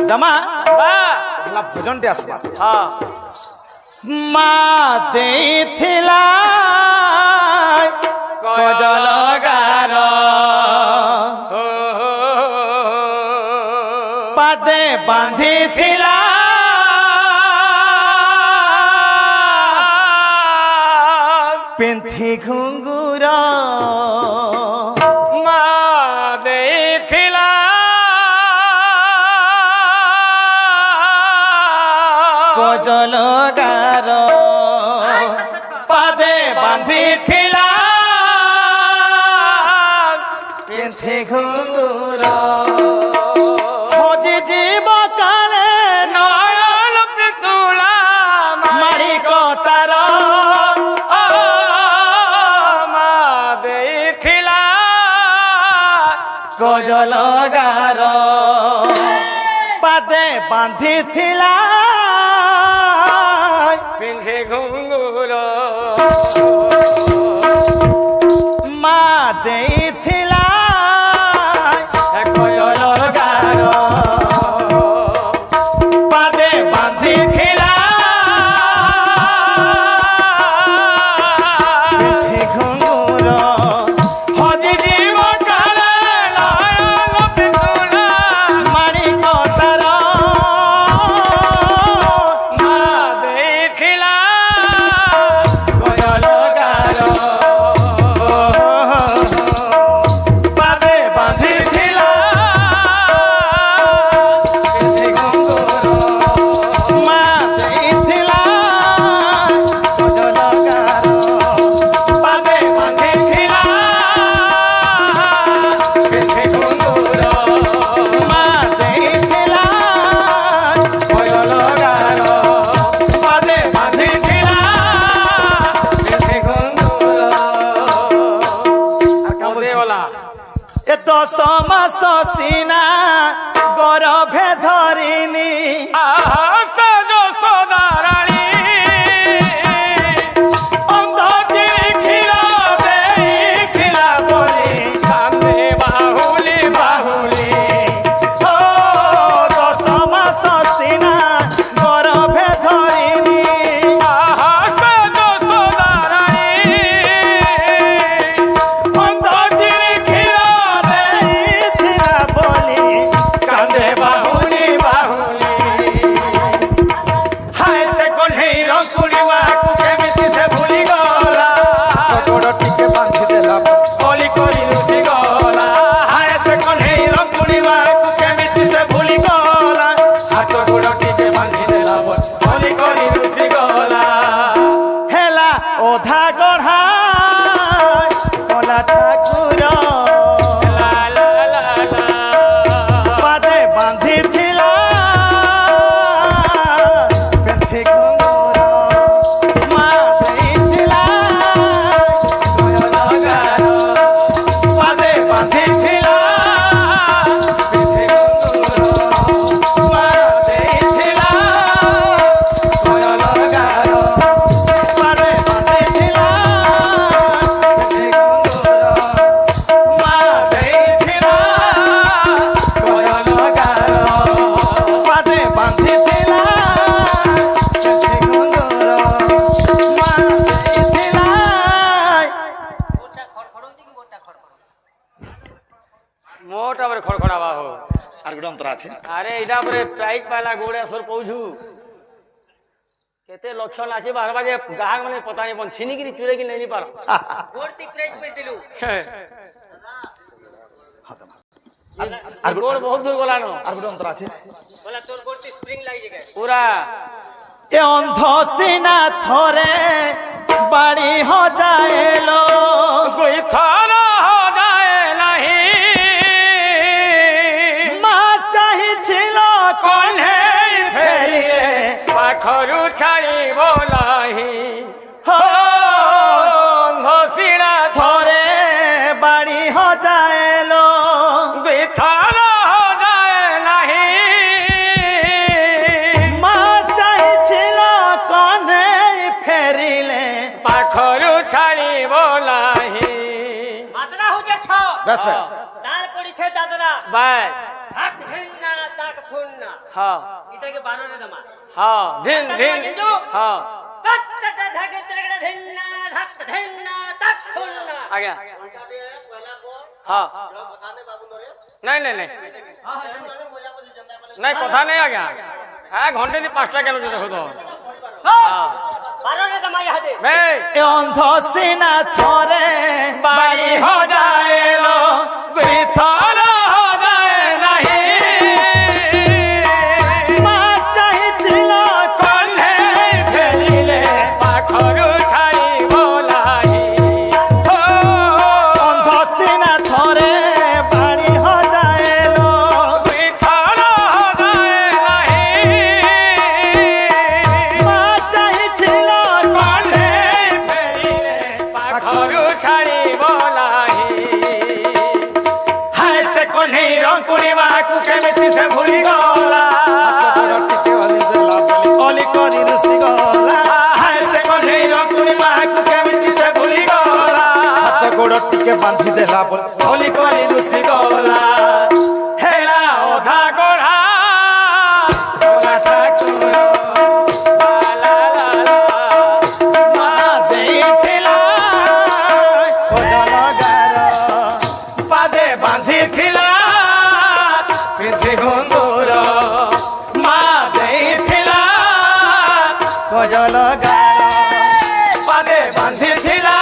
दमा वाह भजन टे आसबा हाँ मा देथिला कजल गार पादे बांधिथिला पिंथी घुंगुर मा देथिला कजल गार पादे बांधिथिला पिंथी घुंगुर खोजी जीव काले नयन पितुला मारी कतार मा देथिला कजल गार पादे बांधिथिला पिंधे घुंगुर मा देथिला कजल गार पादे बांधिथिला पिंथी घुंगुर हजी जीव काले नयन पितुला मारी कतार मा देथिला कजल गार पादे बांधिथिला पिंथी घुंगुर मा देथिला कजल गार पादे बांधिथिला पिंथी घुंगुर मा देथिला कजल गार पादे बांधिथिला पिंथी घुंगुर देवला ए 10 मास सीना गरभे धरिनी सदाराणी अंधटी क्षीर देखिला बोली कांदे बाहुली बाहुली हो 10 मास सीना गरभे धरिनी सदाराणी अंधटी क्षीर देखिला बोली कांदे बाहुली बाहुली हाय से कोल्हेई रंगुड़ीवा केमिति से भूली गला गोड़ टिके बांधि देला कोली कोली लुसी गला हाय से कोल्हेई रंगुड़ीवा केमिति से भूली गला हाथ गोड़ टिके बांधि देला कोली कोली लुसी गला हेला ओधा गढ़ा कोला ठाकुर ला ला ला ला पादे बांधिथिला पिंथी घुंगुर मा देथिला कजल गार पादे बांधिथिला पिंथी घुंगुर मा देथिला कजल गार पादे बांधिथिला पिंथी घुंगुर मा देथिला कजल गार पादे बांधिथिला पिंथी घुंगुर मा देथिला मोटा बरे खड़खड़ावा हो আর গুলো অন্তর আছে আরে এটা পরে প্রাইজ পাইলা গোড়ে সর পৌঁছু কেতে লক্ষণ আছে বারবা যে গ্রাহক মানে পতা নেই পন ছিনিকিরি চুরে কি নেই পার গোড়তি প্রাইজ পেয়ে দিলু আর গোড় বহুত দূর গলানো আর গুলো অন্তর আছে বলা তোর গোড়তি স্প্রিং লাগি যায় পুরা এ অন্ধ সিনা থরে বাড়ি হজায়েলো कोई थाना हो जाए नहीं মা চাহিছিল कौने ফেরিলে पाखरु छाई बोलाही হো घोषिणा থরে বাড়ি হজায়েলো कोई थाना हो जाए नहीं মা চাহিছিল কনে ফেরিলে पाखरु छाई बोलाही মাতরা হো যে ছ ব্যাস ব্যাস তার পড়িছে দাদরা बस হাত ঘেন্না তাক ছুন্না হ্যাঁ এটাকে 12 রে দমা হ্যাঁ ধিন ধিন হ্যাঁ কত্তটা ধাগে ত্রেগড়া ধিন্না ধাক ধিন্না তাক ছুন্না আজ্ঞা হ্যাঁ নাই নাই নাই নাই কথা নেই আজ্ঞা হ্যাঁ ঘন্টে দিয়ে 5টা কেন দেখো তো 12 রে দমা ইহাদে এই অন্ধ সিনা থরে বাড়ি হো যায়লো বিথর হো যায় নাহি মা চাহিছিল কণ্ঠে ফেলিলে পাখরু ছাই বলাহি ও অন্ধ সিনা থরে বাড়ি হজাইলো বিথর হো যায় নাহি মা চাহিছিল কণ্ঠে ফেলিলে পাখরু ছাই বলাহি হায় সে কোনে রংপুরি মাকু কেমিতি সে ভুলি গলা অলি করি রুসি গলা হায় সে কোনে রংপুরি মাকু কেমিতি সে ভুলি গলা হাত গোড় টিকে বাঁধি দেলা বল অলি করি রুসি গলা হেলা ওধা গোড়া ওরা ঠাকুর লা লা লা মা ଦେଇଥିଲା ଖୋଜଲ ଗାର পাদে বাঁধিଥିଲା পিঠি ঘুঙ্গুর মা ଦେଇଥିଲା ଖୋଜଲ ଗାର পাদে বাঁধিଥିଲା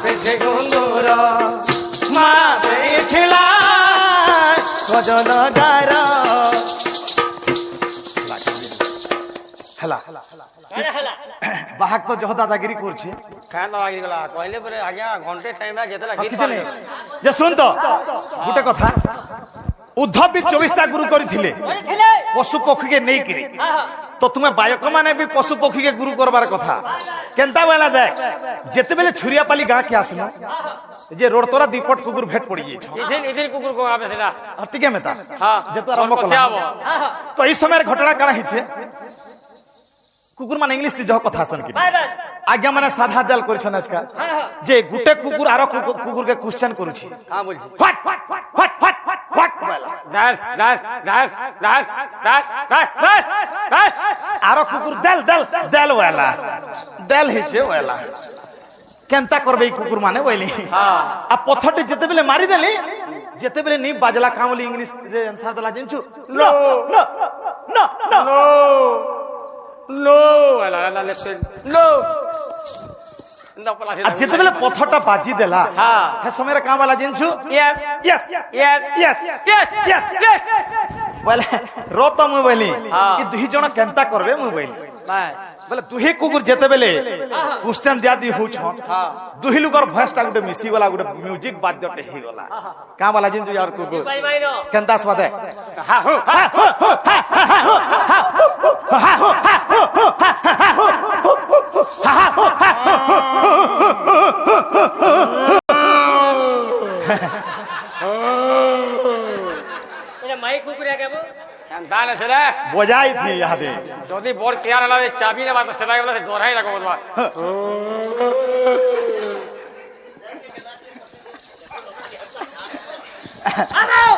পিঠি ঘুঙ্গুর মা ଦେଇଥିଲା ଖୋଜଲ ଗାର ହେଲା হেলা হেলা ବାହାକ ତ ଯହ ଦାଦାଗିରି କରୁଛି ଫ୍ୟାନ୍ ଲାଗିଗଲା କହିଲେ ପରେ ଆଜ୍ଞା ଘଣ୍ଟେ ଟାଇମ୍ ଯେତେବେଳେ ଗୀତ କିଛି ନାହିଁ ଯେ ଶୁଣ ତ ଗୋଟେ କଥା ଉଦ୍ଧବ ବି 24ଟା ଗୁରୁ କରିଥିଲେ ওরে ঠেলে ପଶୁ ପକ୍ଷୀକେ ନେଇକିରି ତ ତୁମେ ବାୟକ ମାନେ ବି ପଶୁ ପକ୍ଷୀକେ ଗୁରୁ କରବାର କଥା କେନ୍ତା ବେলা ଦେଖ ଯେତେବେଳେ ଛୁରିଆପାଲି ଗାଁ କେ ଆସିନ ଯେ ରୋଡ ତୋରା ଦିପଟ କୁକୁର ଭେଟ ପଡି ଯାଇଛ ইদিন ইদিন কুকুর কো আবে সেটা ଟିକେ মেতা হ্যাঁ যেহেতু আরম্ভ কথা কলা হবো তো এই সময়ের ঘটনা কাଣା হইছে কুকুর মানে ইংলিশ যহ কথা আছেন কি বাই বাস আজ্ঞা মানে সাধা দেল করেছেন আজকাল যে গুটে কুকুর আর কুকুরকে কোশ্চেন করুছি হ্যাঁ বলছি what what what what what বলা দাস দাস দাস দাস দাস দাস দাস দাস আর কুকুর দেল দেল দেল ওয়ালা দেল হিচে ওয়ালা কেনতা করবে এই কুকুর মানে বইলি আ পথরটি যেতেবেলে মারি দেলি যেতেবেলে নি বাজলা কামলি ইংলিশ রে আনসার দলা জিনছু no no no no no no আলা আলা লেফট নো না পলা আর যেতেবেলে পথরটা বাজি দেলা হ্যাঁ। হে সময়ের কামলা জিনছু yes yes yes yes yes yes yes বলে রত মু বইলি হ্যাঁ। কি দুই জন কেনতা করবে মু বইলি বাস বলে দুহি কুকুর যেতেবেলে কোশ্চেন দিয়া দি হউছ হ্যাঁ। দুহি লোকর ভয়েসটা গুটে মিশি গলা গুটে মিউজিক বাদ্যতে হি গলা কাঁ বালা জিন যার কুকুর বাই বাই নো কেনতা স্বাদে হ্যাঁ হো এটা মাই কুকুরে কেবো দালে সেটা বজাই থি ইয়াদে যদি বড় কেয়ার লাগে চাবি না বাতা সেটা বলে ডরাই লাগো বলবা আনাও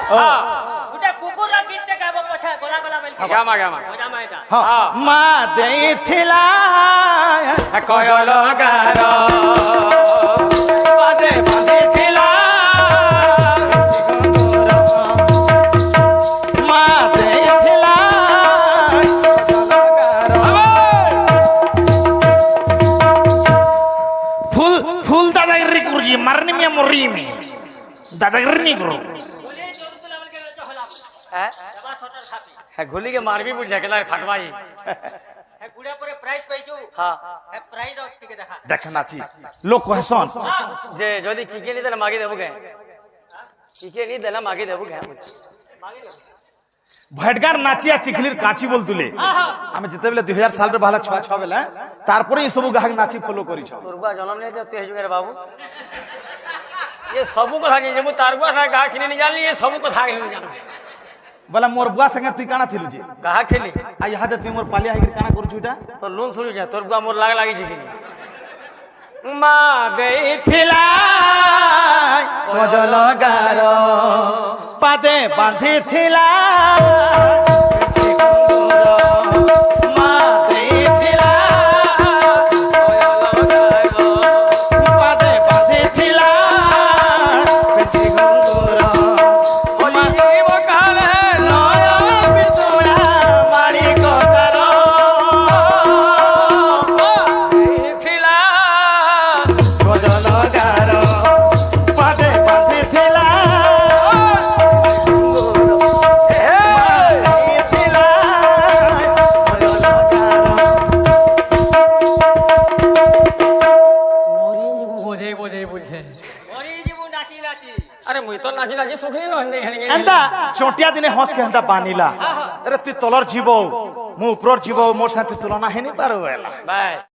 ওটা কুকুর গীততে গাবো পছা গলা গলা বল গামা গামা জামা এটা মা দেইথিলা কয়ল গার পাদে বাঁধিଥିଲା মা দেইথিলা ফুল ফুল দাদাগিরি করছি মারনি মে মরিমি দাদাগিরি করো বলে চলু তুলা বলকে চহলা হ্যাঁ বাবা সটার খাপি হ্যাঁ গুলিকে মারবি বুঝ কেলা ফাটবাই হে গুড়া পরে প্রাইজ পাইছু হ্যাঁ হে প্রাইজ রক টিকে দেখা দেখেন আছি লোক কহেছন যে যদি কিকে নি দেলে মাগি দেবো কে কিকে নি দেলে মাগি দেবো কে মাগি নে ভেটগার নাচিয়া চিখলির কাঁচি বলতুলে আমি যেতেবেলে 2000 সালের বালা ছয় ছ বেলা তারপরে এই সব গাহক নাচি ফলো করিছ তোর বুয়া জন্ম নেই তুই হেজুগে রে বাবু ये सब कथा नहीं मु तार बुआ गाह खिनी नहीं जानी ये सब कथा नहीं जान বলে মোর বুয়া সঙ্গে তুই কানা থিলু যে गाह खेली আ ইহাতে তুই মোর পালিয়া হইকি কানা করছু এটা तो लून सुरु जा तोर बुआ मोर लाग लागी छी किनी मा देइथिला মজল গার ପାଦେ ବାନ୍ଧିଥିଲା ମା ଦେଇଥିଲା ପାଦେ ବାନ୍ଧିଥିଲା ପେଟି ଘୁଙ୍ଗୁର ମାରି କଟାର ଭଜନଗାର ପାଦେ ବାନ୍ଧିଥିଲା अरे मुई तो नाची नाची सुखनी न एंता चोटिया दिने हंस के एंता बानिला अरे तू तलर जीवो मु ऊपर जीवो मोर साथे तुलना हेनी पारो बाय